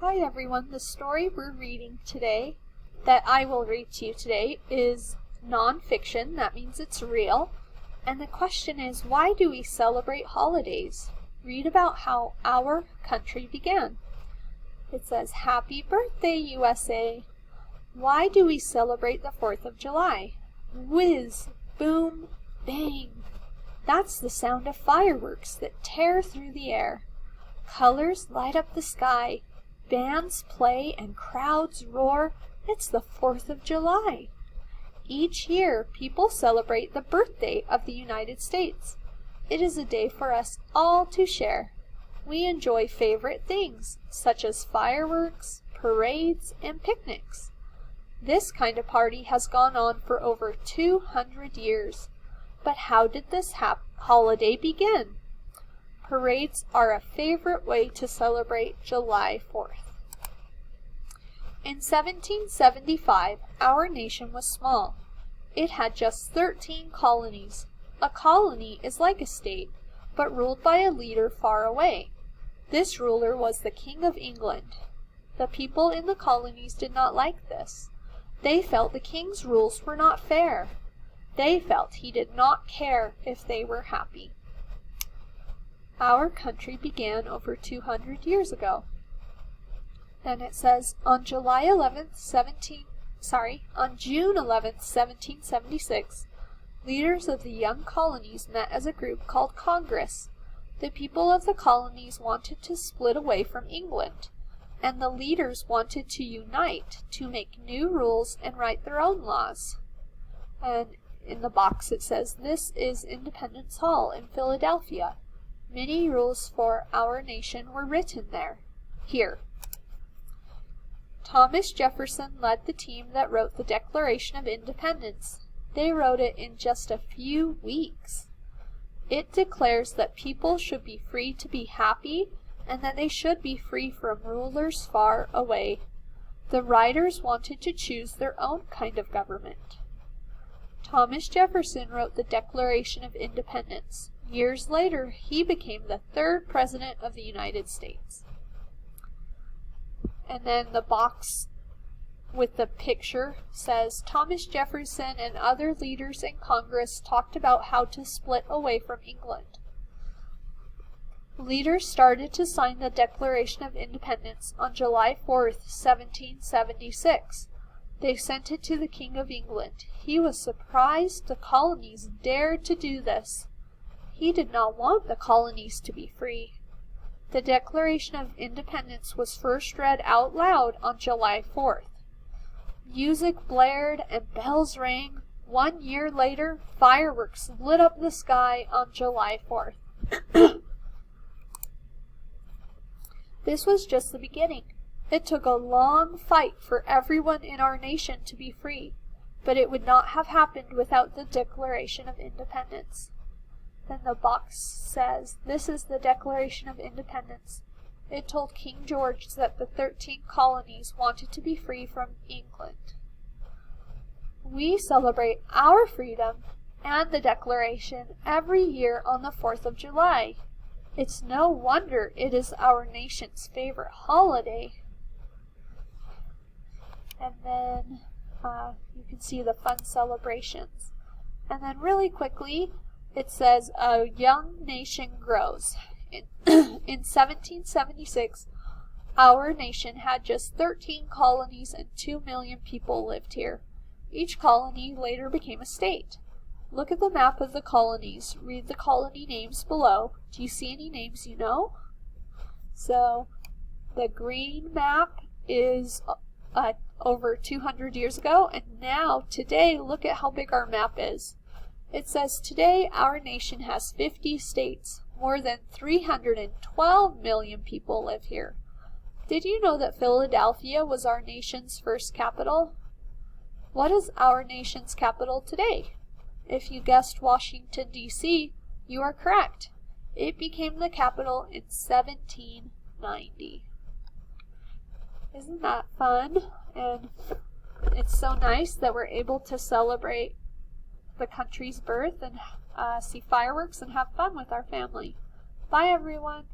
Hi everyone, the story we're reading today, that I will read to you today, is non-fiction. That means it's real. And the question is, why do we celebrate holidays? Read about how our country began. It says, Happy birthday, USA! Why do we celebrate the 4th of July? Whiz, boom, bang! That's the sound of fireworks that tear through the air. Colors light up the sky. Bands play and crowds roar. It's the 4th of July. Each year, people celebrate the birthday of the United States. It is a day for us all to share. We enjoy favorite things, such as fireworks, parades, and picnics. This kind of party has gone on for over 200 years. But how did this holiday begin? Parades are a favorite way to celebrate July 4th. In 1775, our nation was small. It had just 13 colonies. A colony is like a state, but ruled by a leader far away. This ruler was the King of England. The people in the colonies did not like this. They felt the king's rules were not fair. They felt he did not care if they were happy. Our country began over 200 years ago. Then it says, on June 11th, 1776, leaders of the young colonies met as a group called Congress. The people of the colonies wanted to split away from England, and the leaders wanted to unite to make new rules and write their own laws. And in the box it says, this is Independence Hall in Philadelphia. Many rules for our nation were written here. Thomas Jefferson led the team that wrote the Declaration of Independence. They wrote it in just a few weeks. It declares that people should be free to be happy and that they should be free from rulers far away. The writers wanted to choose their own kind of government. Thomas Jefferson wrote the Declaration of Independence. Years later, he became the 3rd President of the United States. And then the box with the picture says, Thomas Jefferson and other leaders in Congress talked about how to split away from England. Leaders started to sign the Declaration of Independence on July 4th, 1776. They sent it to the King of England. He was surprised the colonies dared to do this. He did not want the colonies to be free. The Declaration of Independence was first read out loud on July 4th. Music blared and bells rang. 1 year later, fireworks lit up the sky on July 4th. This was just the beginning. It took a long fight for everyone in our nation to be free, but it would not have happened without the Declaration of Independence. Then the box says, this is the Declaration of Independence. It told King George that the 13 colonies wanted to be free from England. We celebrate our freedom and the Declaration every year on the 4th of July. It's no wonder it is our nation's favorite holiday. And then you can see the fun celebrations. And then really quickly, it says, a young nation grows. In 1776, our nation had just 13 colonies and 2 million people lived here. Each colony later became a state. Look at the map of the colonies. Read the colony names below. Do you see any names you know? So, the green map is over 200 years ago, and now, today, look at how big our map is. It says, today our nation has 50 states. More than 312 million people live here. Did you know that Philadelphia was our nation's first capital? What is our nation's capital today? If you guessed Washington, D.C., you are correct. It became the capital in 1790. Isn't that fun? And it's so nice that we're able to celebrate the country's birth and see fireworks and have fun with our family. Bye everyone!